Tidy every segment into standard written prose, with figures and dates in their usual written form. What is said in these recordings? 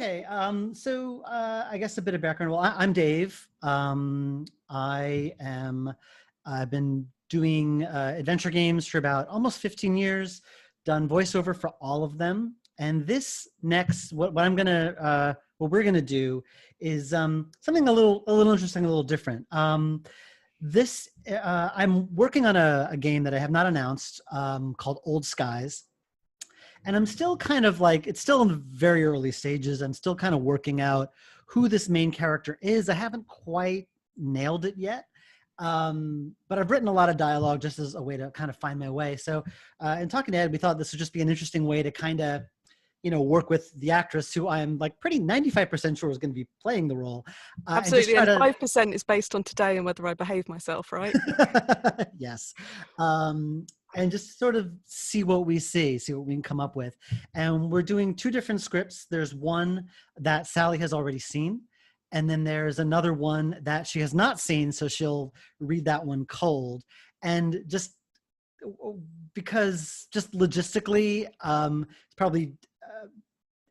Okay, I guess a bit of background. Well, I'm Dave. I've been doing adventure games for about almost 15 years, done voiceover for all of them. And this next, what we're gonna do is something a little interesting, a little different. I'm working on a game that I have not announced called Old Skies. And I'm still kind of like, it's still in the very early stages. I'm still kind of working out who this main character is. I haven't quite nailed it yet. But I've written a lot of dialogue just as a way to kind of find my way. So in talking to Ed, we thought this would just be an interesting way to kind of, work with the actress who I'm like pretty 95% sure is going to be playing the role. Absolutely. And 5% is based on today and whether I behave myself, right? Yes. And just sort of see what we can come up with. And we're doing two different scripts. There's one that Sally has already seen, and then there's another one that she has not seen, so she'll read that one cold. And just because just logistically,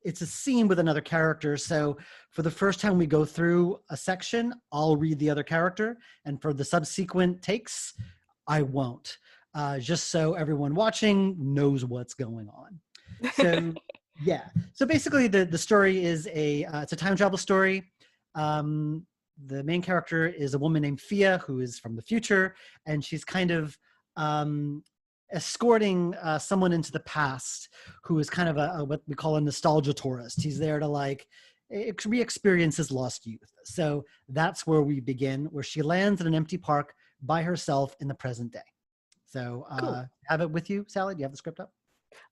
it's a scene with another character. So for the first time we go through a section, I'll read the other character, and for the subsequent takes, I won't. Just so everyone watching knows what's going on. So yeah. So basically the story is it's a time travel story. The main character is a woman named Fia, who is from the future, and she's kind of escorting someone into the past who is kind of what we call a nostalgia tourist. He's there to like re-experience his lost youth. So that's where we begin, where she lands in an empty park by herself in the present day. So Cool. Have it with you, Sally? Do you have the script up?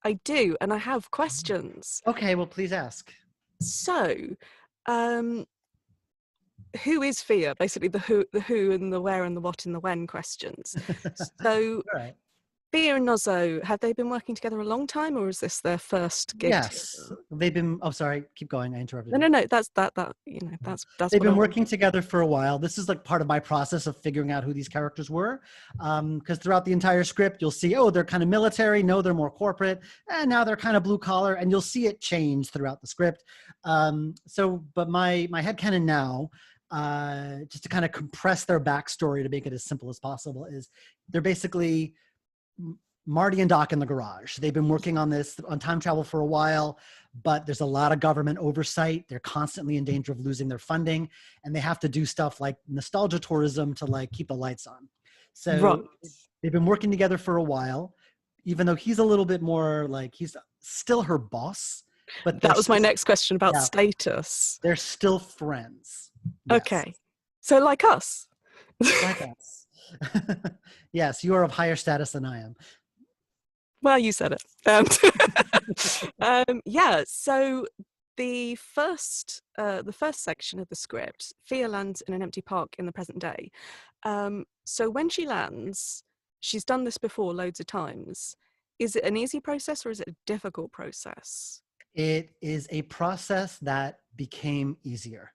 I do, and I have questions. Okay, well, please ask. So, who is Fia? Basically, the who and the where and the what and the when questions. So, Right. Fia and Nozzo, have they been working together a long time, or is this their first gig? Yes, together? they've been. Oh, sorry, keep going. I interrupted. No. That's that. That's. They've been working together for a while. This is like part of my process of figuring out who these characters were, because throughout the entire script, you'll see, oh, they're kind of military. No, they're more corporate, and now they're kind of blue collar, and you'll see it change throughout the script. But my headcanon now, just to kind of compress their backstory to make it as simple as possible, is they're basically Marty and Doc in the garage. They've been working on time travel for a while, but there's a lot of government oversight. They're constantly in danger of losing their funding, and they have to do stuff like nostalgia tourism to like keep the lights on. So right. They've been working together for a while, even though he's a little bit more like, he's still her boss. But that was my next question about status. They're still friends. Yes. Okay. So like us. Like us. Yes, you are of higher status than I am. Well, you said it. Yeah. So the first section of the script, Fia lands in an empty park in the present day. So when she lands, she's done this before loads of times. Is it an easy process or is it a difficult process? It is a process that became easier.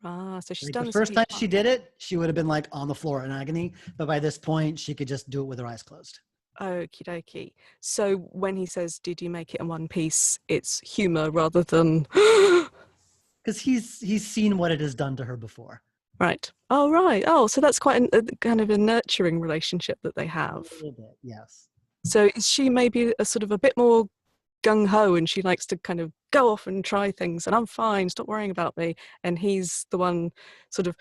So she's done the first time she did it, she would have been like on the floor in agony, but by this point she could just do it with her eyes closed. Okie dokie. So when he says, did you make it in one piece, it's humor rather than because he's seen what it has done to her before. Right. Oh, right. Oh, so that's quite a kind of a nurturing relationship that they have. A little bit, yes. So is she maybe a sort of a bit more gung-ho and she likes to kind of go off and try things and I'm fine, stop worrying about me, and he's the one sort of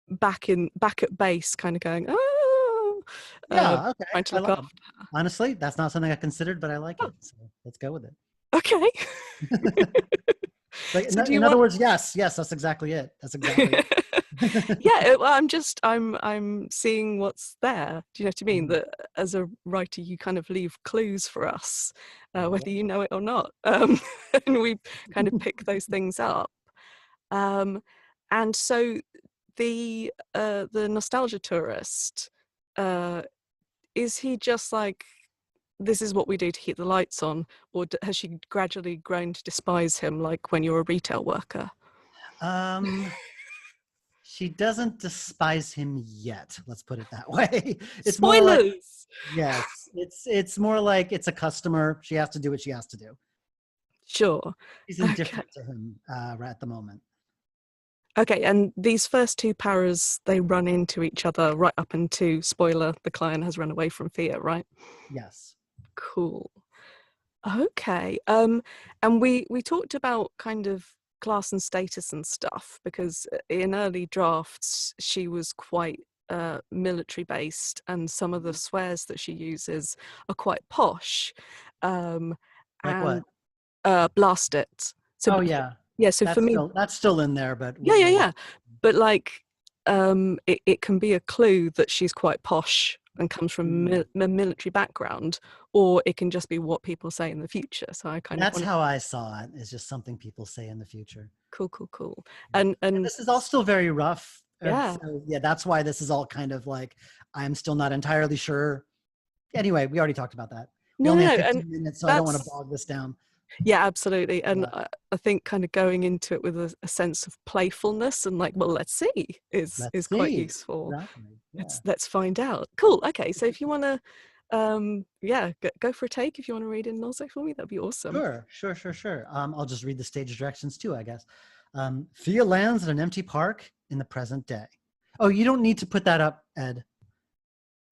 back at base kind of going, oh yeah, okay. Trying to look after her. Honestly, that's not something I considered, but I like it, so let's go with it. Okay. Like, so in other words, yes, that's exactly it. That's exactly it. Yeah, well, I'm seeing what's there. Do you know what I mean? That as a writer, you kind of leave clues for us, whether you know it or not, and we kind of pick those things up. And so the nostalgia tourist, is he just like, this is what we do to keep the lights on, or has she gradually grown to despise him, like when you're a retail worker? She doesn't despise him yet. Let's put it that way. It's Spoilers! More like, yes, it's more like it's a customer. She has to do what she has to do. Sure. She's Okay. indifferent to him right at the moment. Okay, and these first two paras, they run into each other right up into, spoiler, the client has run away from Thea, right? Yes. Cool. Okay. And we talked about kind of class and status and stuff because in early drafts she was quite military based, and some of the swears that she uses are quite posh. Um, Like what? and blast it. So Oh yeah, yeah, so for me, that's still in there, but yeah, yeah, we'll yeah. But like, it can be a clue that she's quite posh and comes from Mm. a military background, or it can just be what people say in the future. So I kind of That's want how I saw it. Is just something people say in the future. cool, cool, cool. Yeah. And And this is all still very rough. yeah, So yeah, that's why this is all kind of like I'm still not entirely sure. Anyway, we already talked about that. We no, only no, have no, and 15 minutes, so I don't want to that's bog this down. yeah, absolutely. And Yeah. I think kind of going into it with a sense of playfulness and like, well, let's see, Let's is quite see. useful. Exactly. Yeah. Let's find out. Cool. Okay, so if you want to, yeah, go for a take. If you want to read in Nozo for me, that'd be awesome. Sure. I'll just read the stage directions too, I guess. Thea lands at an empty park in the present day. Oh, you don't need to put that up, Ed,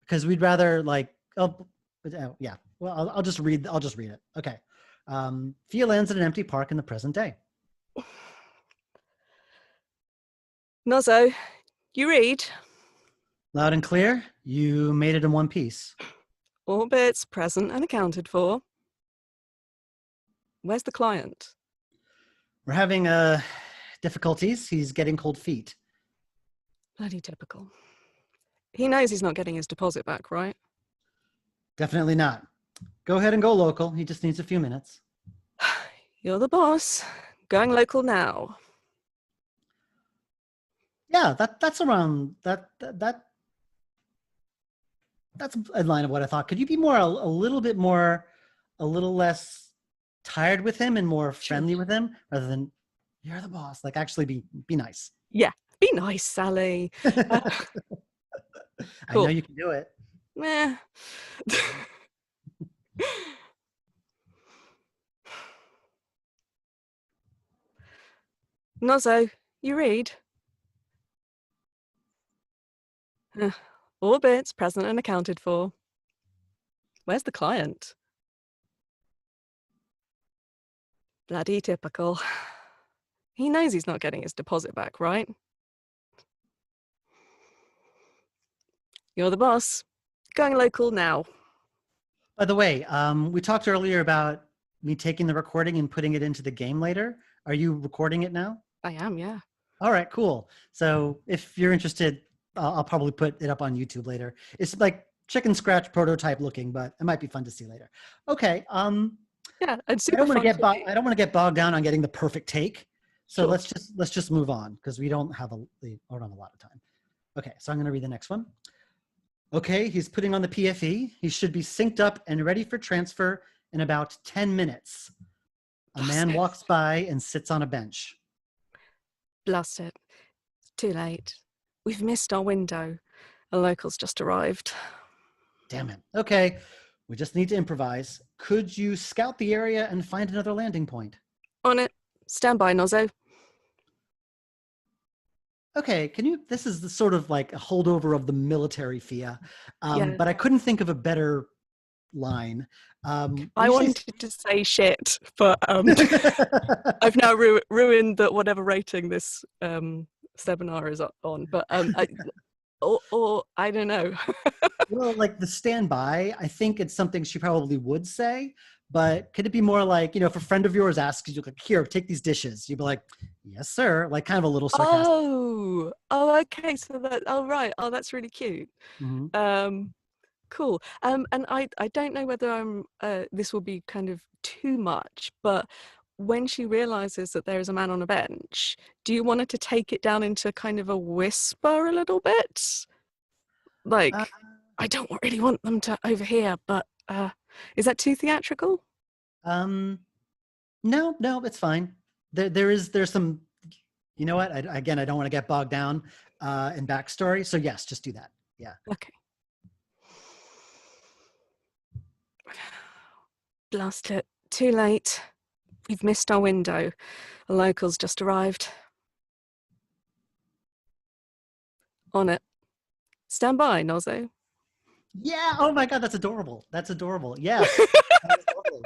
because we'd rather like. Oh, yeah. Well, I'll just read. I'll just read it. Okay. Thea lands at an empty park in the present day. Nozo, you read. Loud and clear. You made it in one piece. All bits present and accounted for. Where's the client? We're having difficulties. He's getting cold feet. Bloody typical. He knows he's not getting his deposit back, right? Definitely not. Go ahead and go local. He just needs a few minutes. You're the boss. Going local now. Yeah, that's around that's in line of what I thought. Could you be more a little bit more, a little less tired with him and more Sure. friendly with him rather than you're the boss? Like actually be nice. Yeah, be nice, Sally. Uh, I know cool. you can do it. Meh. Nozo, you read. All bits present and accounted for. Where's the client? Bloody typical. He knows he's not getting his deposit back, right? You're the boss. Going local now. By the way, we talked earlier about me taking the recording and putting it into the game later. Are you recording it now? I am, yeah. All right, cool. So if you're interested, I'll probably put it up on YouTube later. It's like chicken scratch prototype looking, but it might be fun to see later. Okay. Yeah, and super fun for me. I don't want to get bogged down on getting the perfect take. So Sure. let's just move on because we don't have a lot of time. Okay, so I'm going to read the next one. Okay, he's putting on the PFE. He should be synced up and ready for transfer in about 10 minutes. A man walks by and sits on a bench. Blast it. It's too late. We've missed our window. A local's just arrived. Damn it. Okay, we just need to improvise. Could you scout the area and find another landing point? On it. Stand by, Nozo. Okay, can you? This is the sort of like a holdover of the military FIA, Yeah. but I couldn't think of a better line. I wanted to say shit, but I've now ruined that whatever rating this seminar is on. But or I don't know. Well, like the standby, I think it's something she probably would say, but could it be more like, if a friend of yours asks you, like, here, take these dishes, you'd be like, yes, sir, like kind of a little sarcastic. Oh, okay. So that. Oh, right. Oh, that's really cute. Mm-hmm. Cool. And I don't know whether this will be kind of too much, but when she realizes that there is a man on a bench, do you want her to take it down into kind of a whisper a little bit? Like, I don't really want them to overhear, but is that too theatrical? No, it's fine. There's some, you know what? Again, I don't want to get bogged down in backstory. So yes, just do that. Yeah. Okay. Blast it. Too late. We've missed our window. A local's just arrived. On it. Stand by, Nozzo. Yeah. Oh my God, that's adorable. That's adorable. Yes. That was lovely.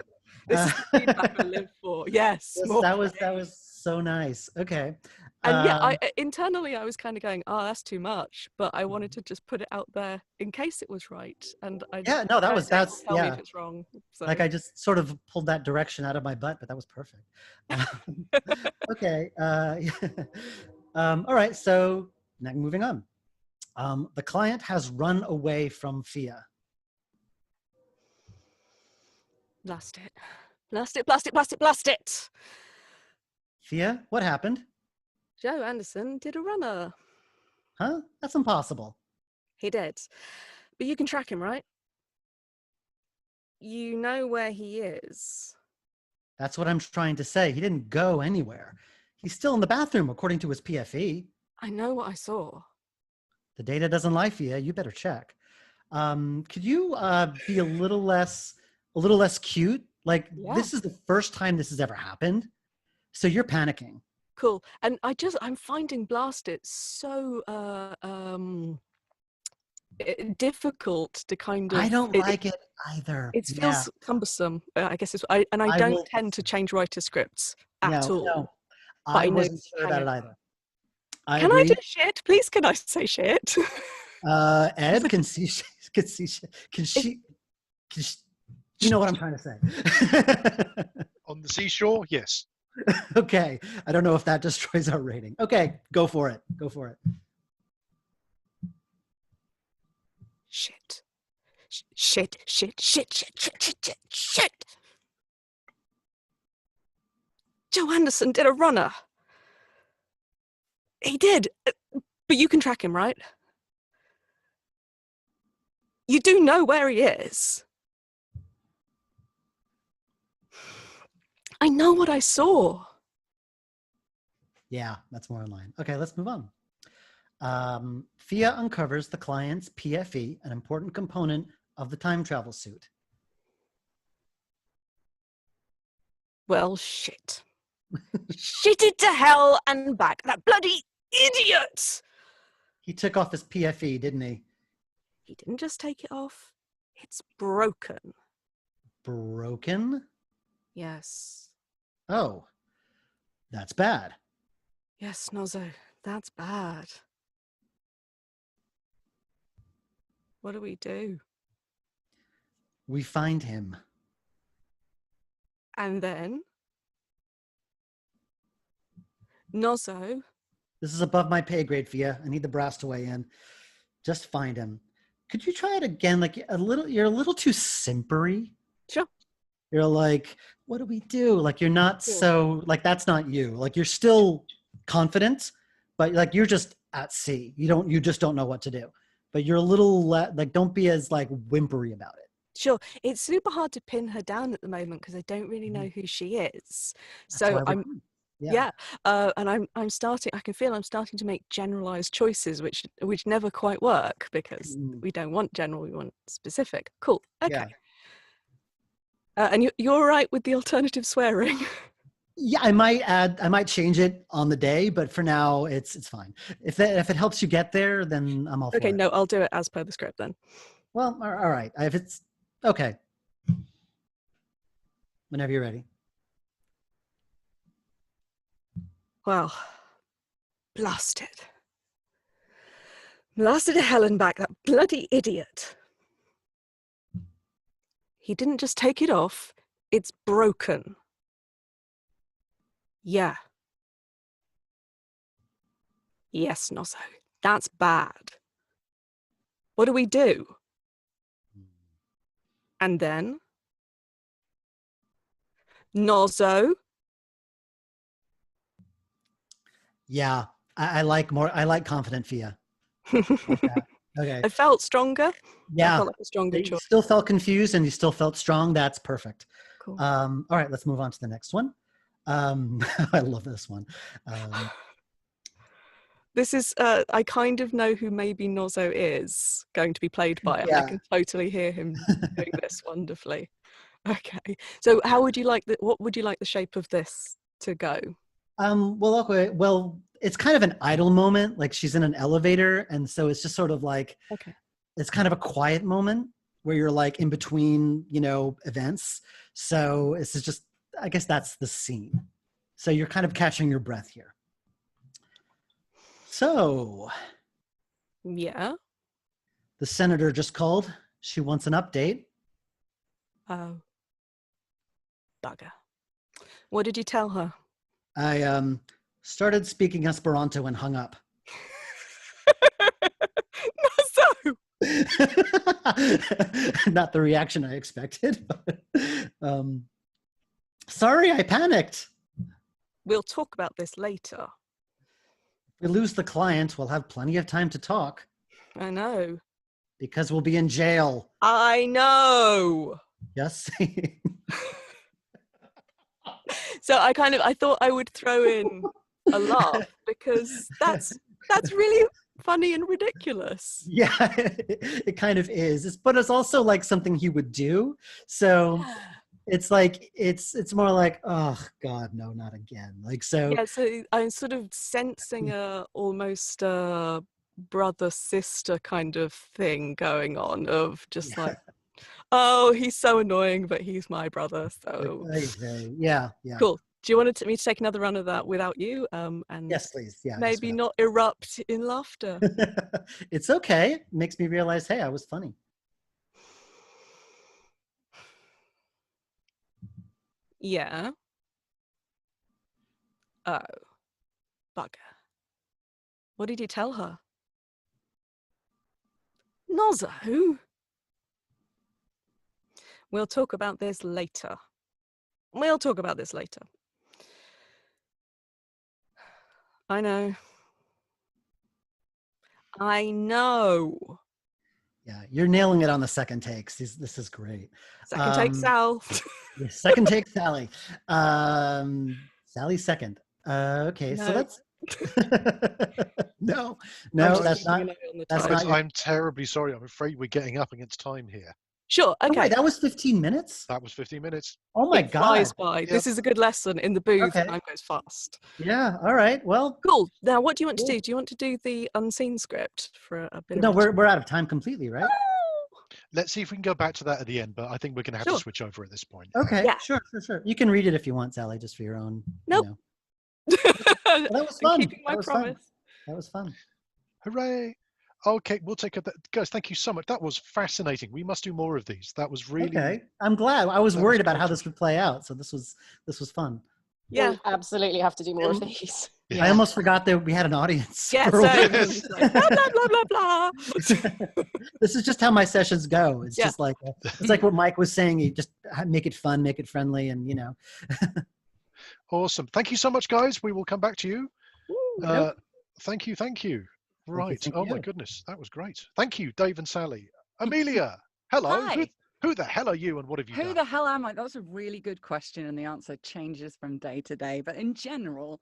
This is the feedback I live for. Yes. Yes, that was so nice. Okay. And yeah, Um, internally I was kind of going, oh, that's too much, but I wanted to just put it out there in case it was right. And yeah. No, that's tell me if yeah. it's wrong. So. Like I just sort of pulled that direction out of my butt, but that was perfect. Okay. All right. So now moving on. The client has run away from Fia. Blast it. Blast it, blast it, blast it, blast it. Fia, what happened? Joe Anderson did a runner. Huh? That's impossible. He did. But you can track him, right? You know where he is. That's what I'm trying to say. He didn't go anywhere. He's still in the bathroom, according to his PFE. I know what I saw. The data doesn't lie, Fia. You better check. Could you be a little less cute? Like this is the first time this has ever happened, so you're panicking. Cool. And I'm finding Blast It so difficult to kind of. I don't like it either. It feels cumbersome. I guess I don't tend to change writer scripts at all. No, I wasn't sure about it either. Can I do shit? Please, can I say shit? Ed can see. Can she? You know what I'm trying to say. On the seashore, yes. Okay. I don't know if that destroys our rating. Okay, go for it. Go for it. Shit. Shit, shit, shit, shit, shit, shit, shit, shit. Joe Anderson did a runner. He did. But you can track him, right? You do know where he is. I know what I saw. Yeah, that's more in line. Okay, let's move on. Fia uncovers the client's PFE, an important component of the time travel suit. Well, shit. Shit it to hell and back. That bloody idiot! He took off his PFE, didn't he? He didn't just take it off. It's broken. Broken? Yes. Oh, that's bad. Yes, Nozzo, that's bad. What do we do? We find him. And then? Nozzo. This is above my pay grade, Fia. I need the brass to weigh in. Just find him. Could you try it again? Like you're a little too simpery. Sure. You're like, what do we do? Like you're not so like that's not you. Like you're still confident, but like you're just at sea. You just don't know what to do. But you're a little like don't be as like whimpery about it. Sure. It's super hard to pin her down at the moment because I don't really know who she is. So I'm and I'm starting. I can feel I'm starting to make generalized choices, which never quite work because we don't want general. We want specific. Cool. Okay. Yeah. And you're all right with the alternative swearing? Yeah, I might change it on the day, but for now it's fine. If it helps you get there, then I'm all for it. Okay, no, I'll do it as per the script then. Well, all right. If it's okay. Whenever you're ready. Well, blasted. Blasted to hell and back, that bloody idiot. He didn't just take it off, it's broken. Yeah. Yes, Nozzo, that's bad. What do we do? And then? Nozzo? Yeah, I like confident Fia. Okay. I felt stronger. Yeah. I felt like a stronger You choice. still felt confused and you still felt strong. That's perfect. Cool. All right, let's move on to the next one. I love this one. This is, I kind of know who maybe Nozzo is going to be played by. Yeah. I can totally hear him doing this wonderfully. Okay. So how would you like what would you like the shape of this to go? Well, okay. Well, it's kind of an idle moment. Like she's in an elevator, and so it's just sort of like Okay. it's kind of a quiet moment where you're like in between, events. So it's just, I guess that's the scene. So you're kind of catching your breath here. So Yeah. the senator just called. She wants an update. Oh, bugger. What did you tell her? I started speaking Esperanto and hung up. So Not the reaction I expected. But, sorry, I panicked. we'll talk about this later. If we lose the client, we'll have plenty of time to talk I know. because we'll be in jail. I know. Yes. So I thought I would throw in a laugh because that's really funny and ridiculous. Yeah, it kind of is. But it's also like something he would do. So it's like it's more like, oh God, no, not again. Like so. Yeah, so I'm sort of sensing a almost a brother sister kind of thing going on of just Yeah. like, oh, he's so annoying, but he's my brother. So Yeah, yeah. cool. Do you want me to take another run of that without you? And Yes, please. Yeah. maybe not erupt in laughter. It's okay. It makes me realize, hey, I was funny. Yeah. Oh, bugger. What did you tell her? Nozzo? We'll talk about this later. We'll talk about this later. I know. I know. Yeah, you're nailing it on the second takes. This is great. Second take, Sal. Yeah, second take, Sally. Sally second. Okay, so No. that's no, I'm just that's keeping not. an eye on the That's time. not. Your, I'm terribly sorry. I'm afraid we're getting up against time here. Sure. oh, Okay. wait, that was 15 minutes. That was 15 minutes. Oh my It God. flies by. Yep. This is a good lesson in the booth. Okay. Time goes fast. Yeah. All right. Well. Cool. Now, what do you want to Cool. do? Do you want to do the unseen script for a bit No, of? we're out of time completely, right? Let's see if we can go back to that at the end, but I think we're going to have Sure. to switch over at this point. Okay. Yeah. Sure. You can read it if you want, Sally, just for your own. Nope. Well, that was I'm fun. keeping my promise. That was fun. Hooray! Okay, we'll take that. Guys, thank you so much. That was fascinating. We must do more of these. That was really Okay. I'm glad. I was that was worried about how great. this would play out, so this was fun. Yeah. We absolutely have to do more of these. I almost forgot that we had an audience. Yeah. for So a while. Yes. like, blah blah blah blah blah. This is just how my sessions go. It's Yeah. just like it's like what Mike was saying. You just make it fun, make it friendly, and Awesome. Thank you so much, guys. We will come back to you. Nope. Thank you. Right. thank Oh my you. goodness, that was great. Thank you, Dave and Sally. Amelia, hello. Hi. Who the hell are you, and what have you Who done? the hell am I? That was a really good question, and the answer changes from day to day. But in general,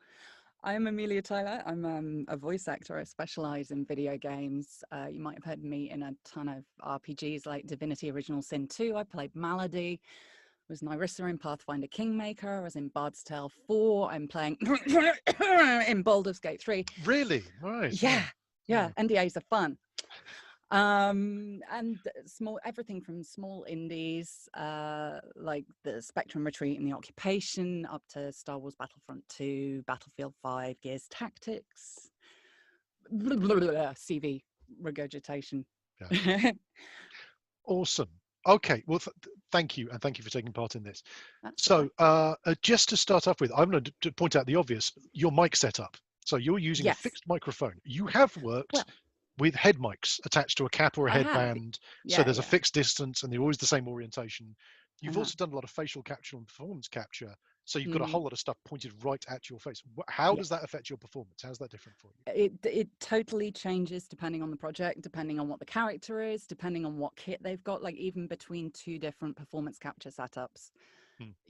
I am Amelia Tyler. I'm a voice actor. I specialize in video games. You might have heard me in a ton of RPGs like Divinity Original Sin 2. I played Malady. I was Nyrissa in Pathfinder Kingmaker. I was in Bard's Tale 4. I'm playing in Baldur's Gate 3. Really? Right. Yeah. NDAs are fun. And everything from small indies like the Spectrum Retreat and the Occupation up to Star Wars Battlefront 2, Battlefield 5, Gears Tactics, CV regurgitation. Yeah. Awesome. Okay. Well, thank you, and thank you for taking part in this. That's So, just to start off with, I'm going to point out the obvious: your mic setup. So you're using a Yes. fixed microphone. You have worked Well, with head mics attached to a cap or a I have. headband, so Yeah, there's a yeah. fixed distance and they're always the same orientation. You've Uh-huh. also done a lot of facial capture and performance capture, so you've got a Mhm. whole lot of stuff pointed right at your face. How Yeah. does that affect your performance? How's that different for you? It totally changes depending on the project, depending on what the character is, depending on what kit they've got. Like even between two different performance capture setups,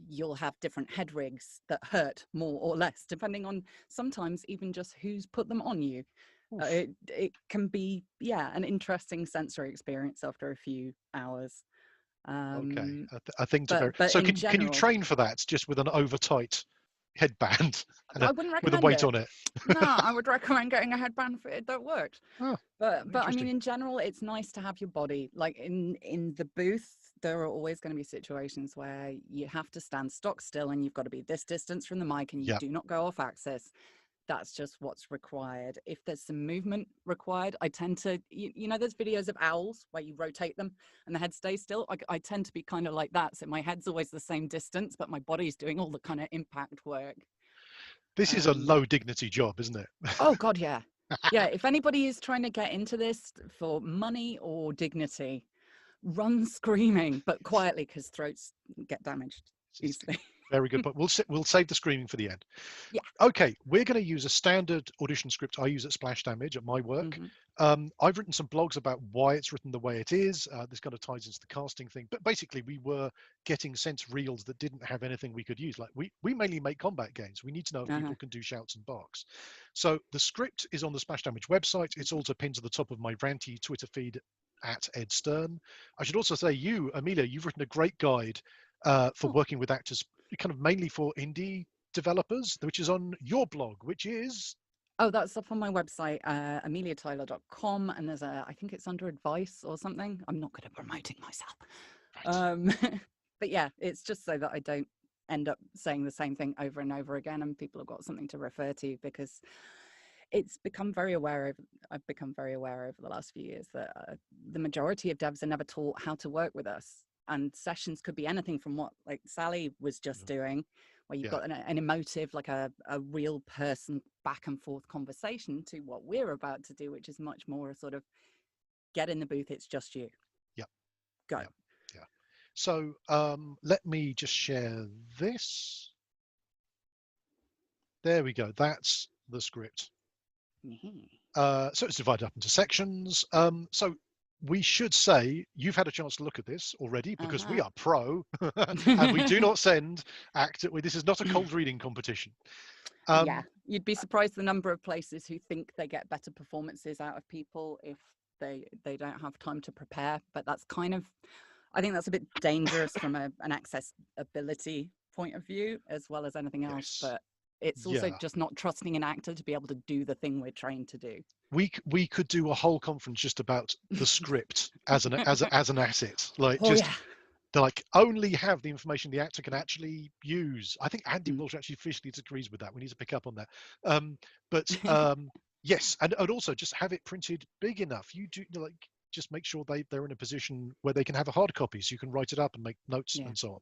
you'll have different head rigs that hurt more or less, depending on sometimes even just who's put them on you. It can be an interesting sensory experience after a few hours. Okay, a thing to bear. But So in can you general, train for that just with an over-tight headband and I wouldn't with a recommend weight it. on it? No, I would recommend getting a headband fitted that worked. Oh, But I mean, interesting. in general, it's nice to have your body. Like in the booth, there are always going to be situations where you have to stand stock still and you've got to be this distance from the mic and you Yeah. do not go off axis. That's just what's required. If there's some movement required, I tend to, you know, there's videos of owls where you rotate them and the head stays still. I tend to be kind of like that. So my head's always the same distance, but my body's doing all the kind of impact work. This is a low dignity job, isn't it? Oh God, yeah. Yeah, if anybody is trying to get into this for money or dignity, run screaming, but quietly because throats get damaged easily. Very good, but we'll save the screaming for the end. Yeah. Okay, we're going to use a standard audition script I use at Splash Damage at my work. I've written some blogs about why it's written the way it is. This kind of ties into the casting thing, but basically we were getting sent reels that didn't have anything we could use. Like we mainly make combat games. We need to know if people can do shouts and barks. So the script is on the Splash Damage website. It's also pinned to the top of my ranty Twitter feed at Ed Stern. I should also say you, Amelia, you've written a great guide for working with actors, kind of mainly for indie developers, which is on your blog, which is that's up on my website, ameliatyler.com, and there's I think it's under advice or something. I'm not good at promoting myself. Right. But yeah, it's just so that I don't end up saying the same thing over and over again and people have got something to refer to, because I've become very aware over the last few years that the majority of devs are never taught how to work with us. And sessions could be anything from what like Sally was just doing, where you've got an emotive, like a real person back and forth conversation, to what we're about to do, which is much more a sort of get in the booth, it's just you. Yeah. Go. Yeah. So let me just share this. There we go. That's the script. So it's divided up into sections. So we should say you've had a chance to look at this already, because we are pro and we do not send this is not a cold reading competition. Yeah, you'd be surprised the number of places who think they get better performances out of people if they don't have time to prepare. But that's kind of, I think that's a bit dangerous from an accessibility point of view as well as anything else. But it's also just not trusting an actor to be able to do the thing we're trained to do. We could do a whole conference just about the script as an asset, like like only have the information the actor can actually use. I think Andy Walsh actually officially disagrees with that. We need to pick up on that. But yes, and also just have it printed big enough. You do like just make sure they're in a position where they can have a hard copy, so you can write it up and make notes and so on.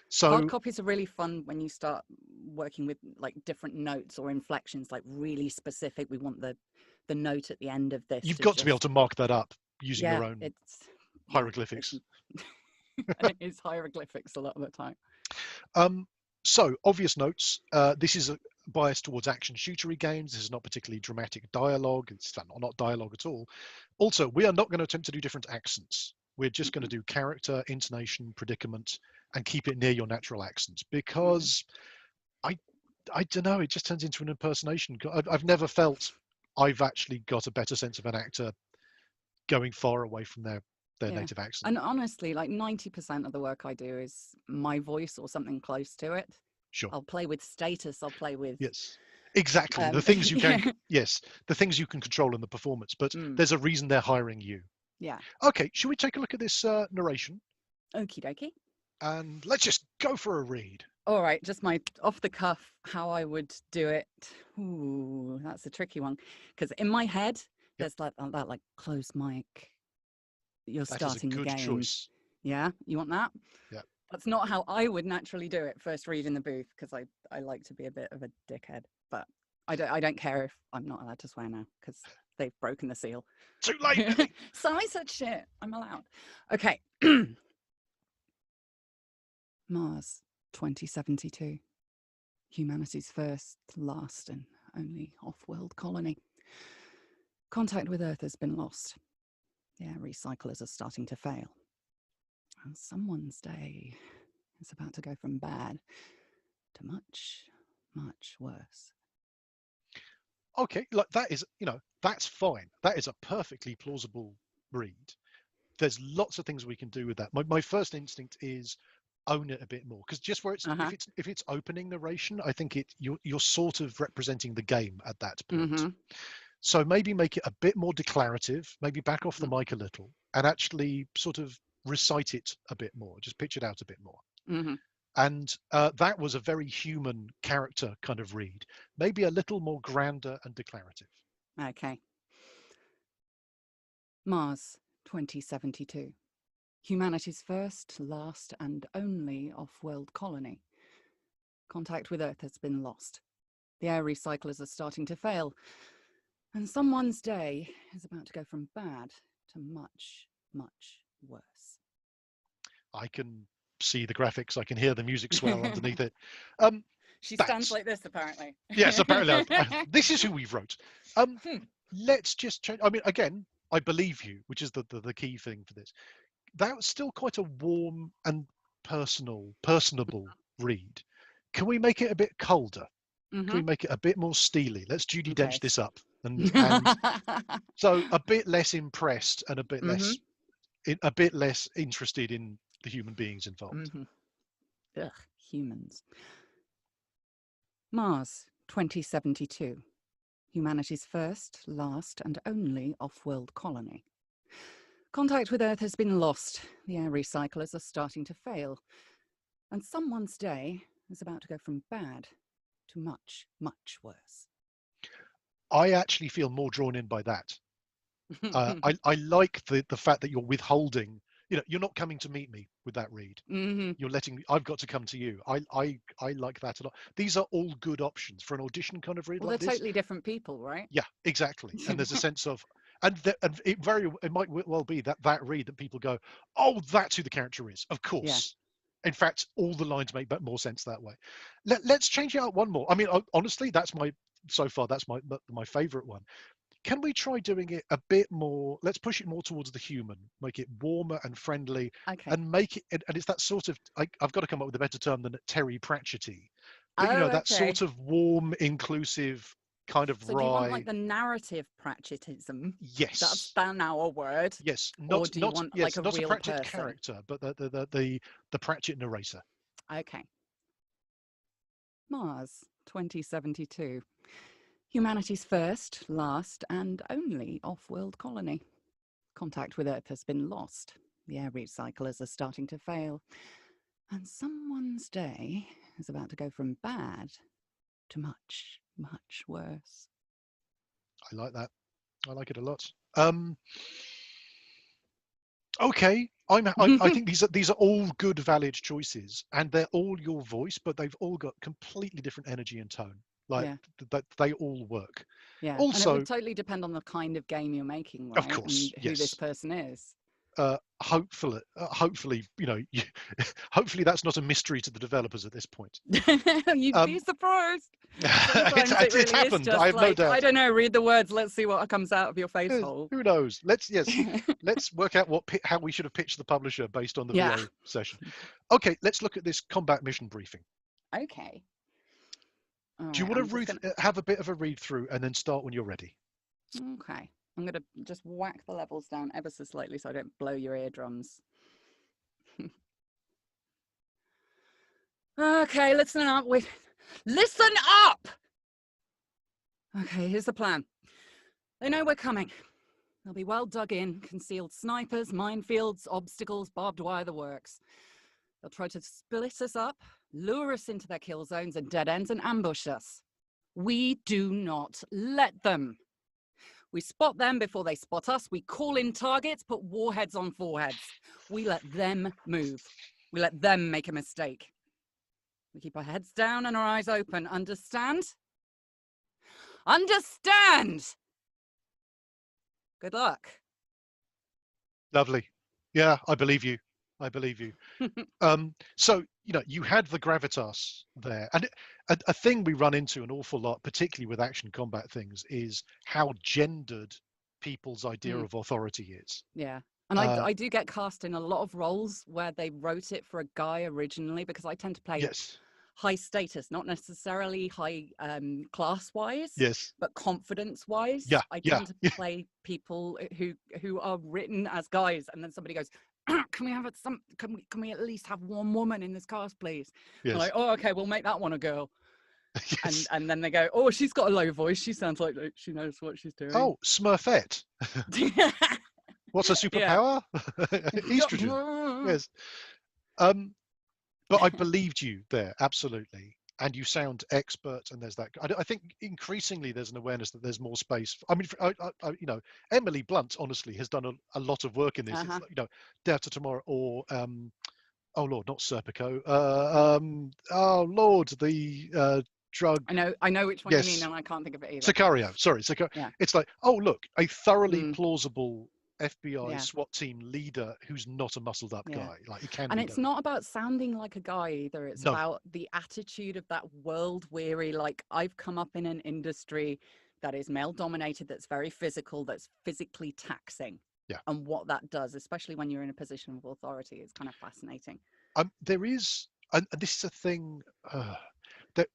So hard copies are really fun when you start working with like different notes or inflections, like really specific. We want the note at the end of this. You've got to be able to mark that up using your own hieroglyphics. And it is hieroglyphics a lot of the time. So obvious notes. This is a bias towards action shootery games. This is not particularly dramatic dialogue. It's not dialogue at all. Also, we are not going to attempt to do different accents. We're just going to do character, intonation, predicament, and keep it near your natural accents, because I don't know, it just turns into an impersonation. I've never felt I've actually got a better sense of an actor going far away from their native accent. And honestly, like 90% of the work I do is my voice or something close to it. Sure. I'll play with status. I'll play with exactly the things you can the things you can control in the performance, but there's a reason they're hiring you. Okay, should we take a look at this narration? Okie dokie. And let's just go for a read. All right, just my off the cuff how I would do it. Ooh, that's a tricky one, because in my head there's that like close mic. You're starting the game. Choice. Yeah, you want that? Yeah. That's not how I would naturally do it first read in the booth, because I like to be a bit of a dickhead. But I don't care if I'm not allowed to swear now, because they've broken the seal. Too late. So I said shit. I'm allowed. Okay. Mars 2072. Humanity's first, last, and only off-world colony. Contact with Earth has been lost. Yeah, recyclers are starting to fail. And someone's day is about to go from bad to much, much worse. Okay, like that is, that's fine. That is a perfectly plausible read. there's lots of things we can do with that. My first instinct is own it a bit more, because just where it's if it's opening narration, I think you're sort of representing the game at that point. So maybe make it a bit more declarative, maybe back off the mic a little, and actually sort of recite it a bit more, just pitch it out a bit more. And that was a very human character kind of read, maybe a little more grander and declarative. Okay. Mars 2072. Humanity's first, last, and only off-world colony. Contact with Earth has been lost. The air recyclers are starting to fail. And someone's day is about to go from bad to much, much worse. I can see the graphics. I can hear the music swell underneath it. She stands like this, apparently. Yes, apparently. This is who we've wrote. Let's just change. I mean, again, I believe you, which is the key thing for this. That was still quite a warm and personable read. Can we make it a bit colder? Can we make it a bit more steely? Let's Judi Dench this up, and so a bit less impressed and a bit less interested in the human beings involved. Ugh, humans. Mars 2072. Humanity's first, last, and only off-world colony. Contact with Earth has been lost. The air recyclers are starting to fail. And someone's day is about to go from bad to much, much worse. I actually feel more drawn in by that. I like the fact that you're withholding. You're not coming to meet me with that read. You're letting me. I've got to come to you. I like that a lot. These are all good options for an audition kind of read. Well, like they're this. totally different people, right? Yeah, exactly. And there's a sense of, and it might well be that read that people go, oh, that's who the character is. Of course. In fact, all the lines make more sense that way. Let's change it out one more. I mean, honestly, that's my favorite one. Can we try doing it a bit more? Let's push it more towards the human, make it warmer and friendly, and make it. And it's that sort of. I've got to come up with a better term than Terry Pratchett-y, but that sort of warm, inclusive kind of so wry. Do you want like the narrative Pratchettism? Yes. That's now a word. Yes. Or do you want like a not real a Pratchett person? character, but the Pratchett narrator. Okay. Mars 2072. Humanity's first, last, and only off-world colony. Contact with Earth has been lost. The air recyclers are starting to fail. And someone's day is about to go from bad to much, much worse. I like that. I like it a lot. Okay. I think these are all good, valid choices, and they're all your voice, but they've all got completely different energy and tone. That they all work. Yeah. Also, and it would totally depend on the kind of game you're making, right? Of course, and who this person is. Hopefully, hopefully that's not a mystery to the developers at this point. You'd be surprised. Sometimes it really happened. is just I have no doubt. I don't know. Read the words. Let's see what comes out of your face hole. Who knows? Let's work out how we should have pitched the publisher based on the VO session. Okay, let's look at this combat mission briefing. Okay. Do you want to have a bit of a read through and then start when you're ready? Okay. I'm going to just whack the levels down ever so slightly so I don't blow your eardrums. Okay, listen up. Listen up! Okay, here's the plan. They know we're coming. They'll be well dug in, concealed snipers, minefields, obstacles, barbed wire, the works. They'll try to split us up, lure us into their kill zones and dead ends and ambush us. We do not let them. We spot them before they spot us. We call in targets, put warheads on foreheads. We let them move. We let them make a mistake. We keep our heads down and our eyes open. Understand? Understand! Good luck. Lovely. Yeah, I believe you. So, you had the gravitas there. And a thing we run into an awful lot, particularly with action combat things, is how gendered people's idea of authority is. Yeah. And I do get cast in a lot of roles where they wrote it for a guy originally, because I tend to play high status, not necessarily high class wise, Yes. but confidence wise. Yeah. I Yeah. tend to play people who are written as guys, and then somebody goes, can we have it can we at least have one woman in this cast, please? Yes. I'm like, oh, okay, we'll make that one a girl. Yes. And then they go, oh, she's got a low voice, she sounds like she knows what she's doing. Oh, Smurfette. What's her superpower? Estrogen. Yes. But I believed you there, absolutely. And you sound expert, and there's that. I think increasingly there's an awareness that there's more space. I mean, you know, Emily Blunt honestly has done a lot of work in this. It's like, you know, Day After Tomorrow, or oh Lord, not Serpico. Oh Lord, the drug. I know which one you mean, and I can't think of it either. Sicario, sorry, Sicario. Yeah. It's like, oh look, a thoroughly plausible FBI SWAT team leader who's not a muscled up guy. Like, he can. And it's not about sounding like a guy either. It's about the attitude of that world weary, like, I've come up in an industry that is male dominated, that's very physical, that's physically taxing. Yeah. And what that does, especially when you're in a position of authority, is kind of fascinating. There is, and this is a thing that.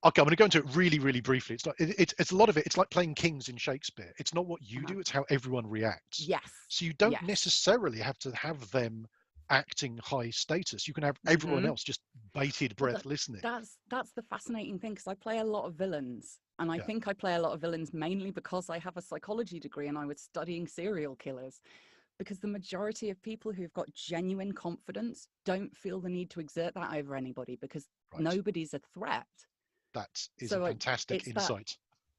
Okay, I'm going to go into it really, really briefly. It's a lot of it. It's like playing kings in Shakespeare. It's not what you do; it's how everyone reacts. Yes. So you don't necessarily have to have them acting high status. You can have everyone else just bated breath listening. That's the fascinating thing, because I play a lot of villains, and I think I play a lot of villains mainly because I have a psychology degree and I was studying serial killers. Because the majority of people who've got genuine confidence don't feel the need to exert that over anybody, because nobody's a threat. That is a fantastic insight.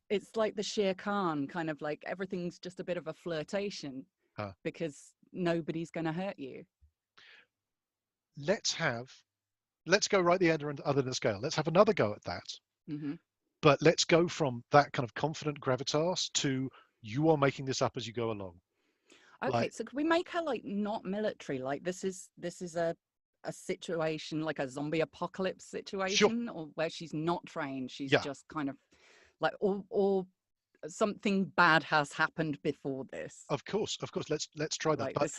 It's like the Shere Khan, kind of like everything's just a bit of a flirtation because nobody's going to hurt you. Let's go right the other end of the scale. Let's have another go at that. But let's go from that kind of confident gravitas to, you are making this up as you go along. Okay, so could we make her like not military? Like this is a situation, like a zombie apocalypse situation, or where she's not trained, she's just kind of like, or something bad has happened before this. Of course, let's try that. Like,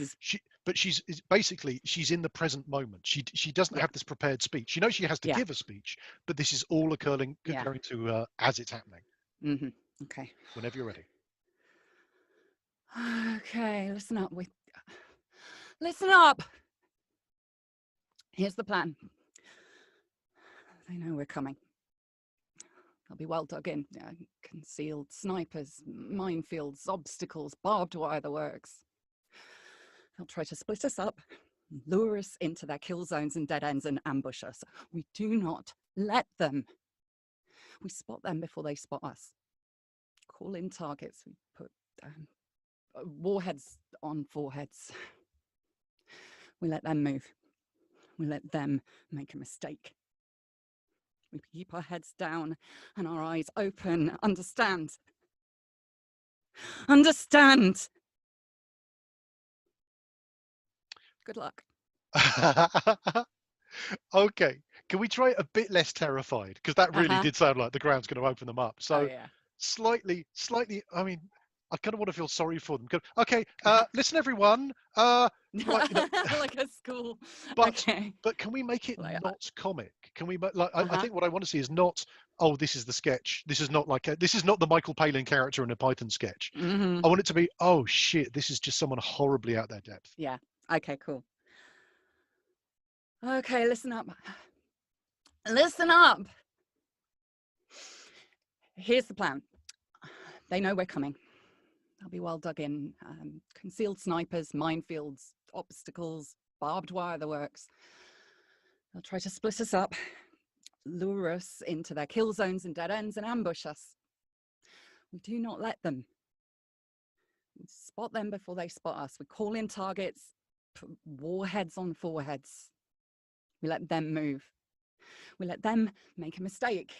but she's basically, she's in the present moment. She doesn't have this prepared speech. She knows she has to give a speech, but this is all occurring to as it's happening. Okay. Whenever you're ready. Okay, listen up. Here's the plan. They know we're coming. They'll be well dug in. Concealed snipers, minefields, obstacles, barbed wire, the works. They'll try to split us up, lure us into their kill zones and dead ends, and ambush us. We do not let them. We spot them before they spot us. Call in targets. We put warheads on foreheads. We let them move. We let them make a mistake. We keep our heads down and our eyes open. Understand? Understand? Good luck. Okay. Can we try a bit less terrified? Because that really did sound like the ground's going to open them up. So slightly, I mean, I kind of want to feel sorry for them. Okay, listen, everyone. Like a school. But can we make it not comic? Can we I think what I want to see is not, oh, this is the sketch. This is not this is not the Michael Palin character in a Python sketch. I want it to be, oh shit, this is just someone horribly out their depth. Yeah. Okay, cool. Okay, listen up. Listen up. Here's the plan. They know we're coming. They'll be well dug in. Concealed snipers, minefields, obstacles, barbed wire, the works. They'll try to split us up, lure us into their kill zones and dead ends, and ambush us. We do not let them. We spot them before they spot us. We call in targets, put warheads on foreheads. We let them move. We let them make a mistake.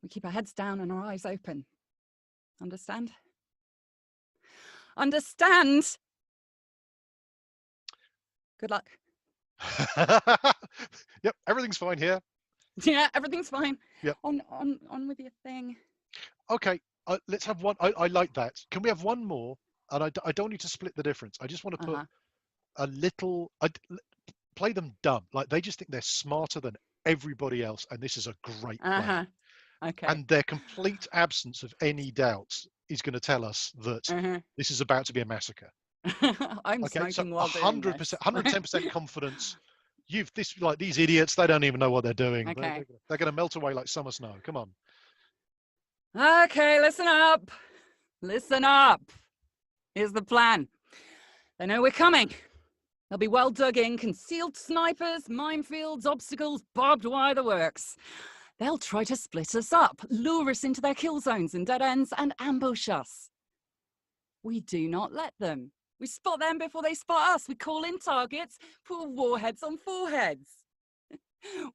We keep our heads down and our eyes open. Understand? Understand? Good luck. Yep, everything's fine here. Yeah, everything's fine. Yep. On with your thing. Okay, let's have one. I like that. Can we have one more? And I don't need to split the difference. I just want to put a little. Play them dumb. Like, they just think they're smarter than everybody else, and this is a great plan. Okay. And their complete absence of any doubt is going to tell us that this is about to be a massacre. I'm Okay, so smoking while doing this. 110% confidence. These idiots, they don't even know what they're doing. Okay. They're going to melt away like summer snow. Come on. Okay, listen up. Listen up. Here's the plan. They know we're coming. They'll be well dug in, concealed snipers, minefields, obstacles, barbed wire, the works. They'll try to split us up, lure us into their kill zones and dead ends, and ambush us. We do not let them. We spot them before they spot us. We call in targets, put warheads on foreheads.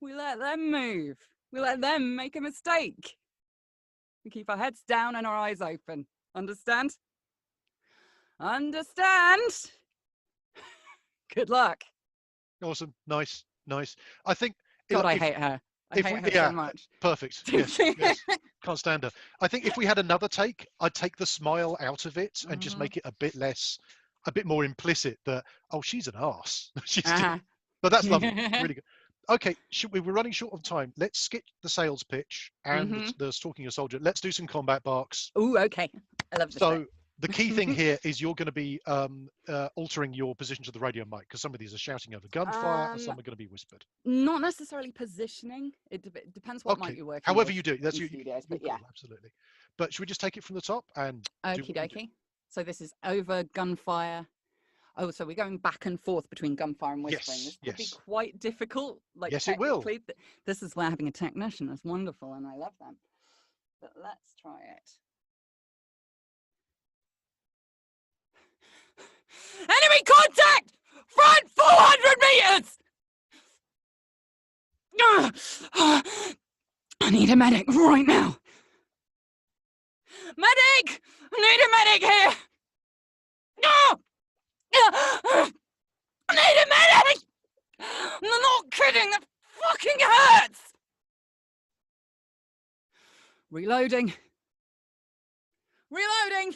We let them move. We let them make a mistake. We keep our heads down and our eyes open. Understand? Understand? Good luck. Awesome. Nice. I think. God, I hate her. I hate her so much. Perfect. Yes. Can't stand her. I think if we had another take, I'd take the smile out of it and just make it a bit more implicit that, oh, she's an arse. But that's lovely. Really good. Okay, we're running short of time. Let's skip the sales pitch and the stalking a soldier. Let's do some combat barks. Oh, okay. I love this. So the key thing here is you're going to be altering your position to the radio mic, because some of these are shouting over gunfire and some are going to be whispered. Not necessarily positioning. It depends what mic you're working. However with you do, that's studios, but yeah, absolutely. But should we just take it from the top and? Okie dokie. So this is over gunfire. Oh, so we're going back and forth between gunfire and whispering. This could be quite difficult. Like, yes, it will. This is where having a technician is wonderful, and I love them. But let's try it. Enemy contact! Front 400 meters! I need a medic right now. Medic! I need a medic here! I need a medic! I'm not kidding, that fucking hurts! Reloading. Reloading!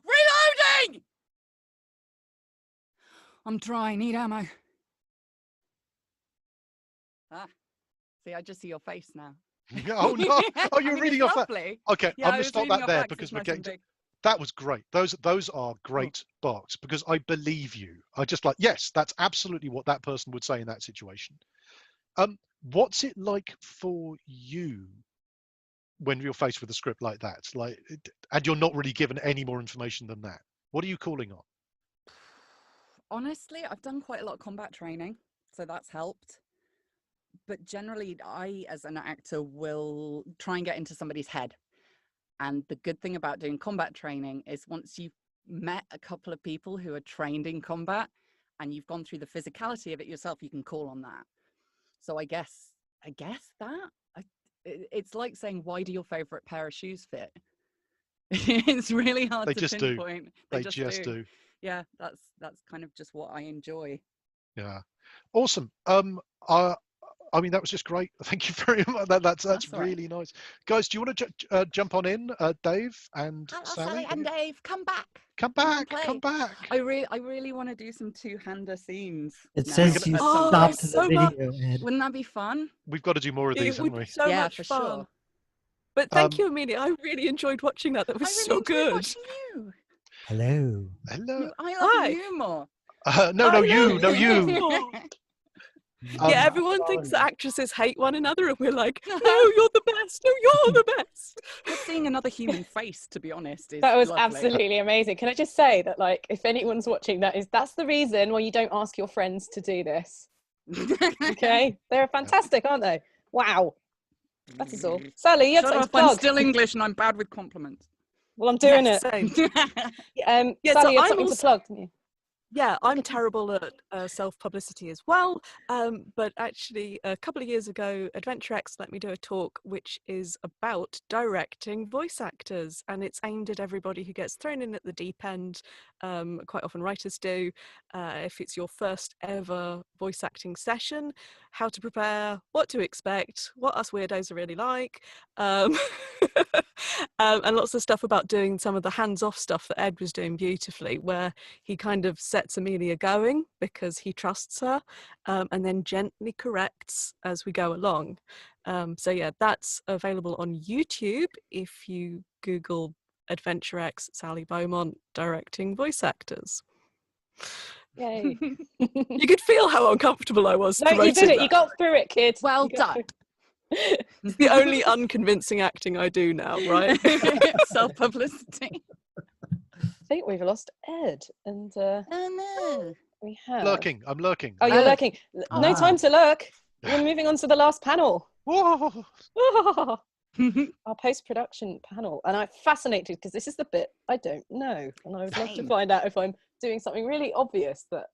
Reloading! I'm dry, need ammo. See, I just see your face now. Oh no! Oh, you're reading off that. Okay, yeah, I'm going to stop that there because we're getting to... That was great. Those are great barks, because I believe you. I just yes, that's absolutely what that person would say in that situation. What's it like for you when you're faced with a script like that? And you're not really given any more information than that. What are you calling on? Honestly, I've done quite a lot of combat training, so that's helped. But generally, I, as an actor, will try and get into somebody's head. And the good thing about doing combat training is once you've met a couple of people who are trained in combat and you've gone through the physicality of it yourself, you can call on that. So I guess that it's like saying, why do your favorite pair of shoes fit? It's really hard to pinpoint. They just do. Yeah, that's kind of just what I enjoy. Yeah, awesome. I mean, that was just great. Thank you very much. That's really nice. Guys, do you want to jump on in, Dave and Sally? And Dave, come back. Come back. I really want to do some two-hander scenes. It says you stopped the video, Ed. Wouldn't that be fun? We've got to do more of these, haven't we? So much for fun. Sure. But thank you, Amelia. I really enjoyed watching that. That was so good. Watching you. Hello. I love you more. No, you. Yeah, everyone thinks that actresses hate one another, and we're like, no, you're the best. No, you're the best. Just seeing another human face, to be honest, is that was lovely. Absolutely amazing. Can I just say that, if anyone's watching, that's the reason why you don't ask your friends to do this. Okay, they're fantastic, aren't they? Wow, that is all. Sally, you have something to plug. I'm still English, and I'm bad with compliments. Well, I'm doing it. Same. Sally, you have something to plug, didn't you? Yeah, I'm terrible at self-publicity as well, but actually a couple of years ago, Adventure X let me do a talk which is about directing voice actors, and it's aimed at everybody who gets thrown in at the deep end. Quite often writers do. If it's your first ever voice acting session, how to prepare, what to expect, what us weirdos are really like. And lots of stuff about doing some of the hands-off stuff that Ed was doing beautifully, where he kind of sets Amelia going because he trusts her, and then gently corrects as we go along. So yeah, that's available on YouTube if you Google Adventure X Sally Beaumont directing voice actors. Yay. You could feel how uncomfortable I was. No, you did it. that. You got through it, kid. Well You got done. It's the only unconvincing acting I do now, right? Self-publicity. I think we've lost Ed, and Oh no. we have. Lurking. I'm lurking. Oh, you're Oh. lurking. No Ah. time to lurk. We're moving on to the last panel. Whoa. Our post-production panel, and I'm fascinated because this is the bit I don't know, and I would love to Same. find out if I'm doing something really obvious that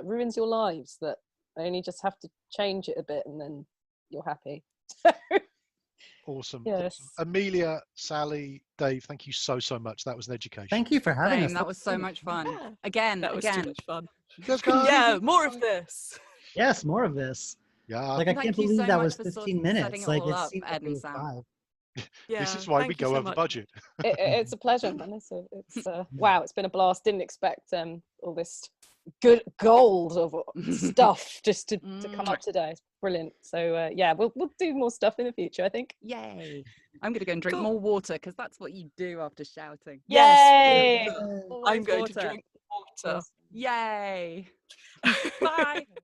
ruins your lives, that I only just have to change it a bit and then you're happy. Awesome. Yes. Awesome. Amelia, Sally, Dave, thank you so much. That was an education. Thank you for having us. That was so much fun. Yeah. Again, That was too much fun. Cheers, guys. Yeah, more of this. Yes, more of this. Yeah. Like I Thank can't you believe so that much was for sort 15 of minutes. setting it Like all it up, seemed Ed like it and was Sam. 5. Yeah, This is why we thank you go so over much. budget. It's a pleasure, Vanessa. It's wow, it's been a blast. Didn't expect all this good gold of stuff just to come up today. It's brilliant. So yeah, we'll do more stuff in the future, I think. Yay. I'm going to go and drink Cool. more water because that's what you do after shouting. Yay! I'm Always going water. to drink water. Yay. Bye.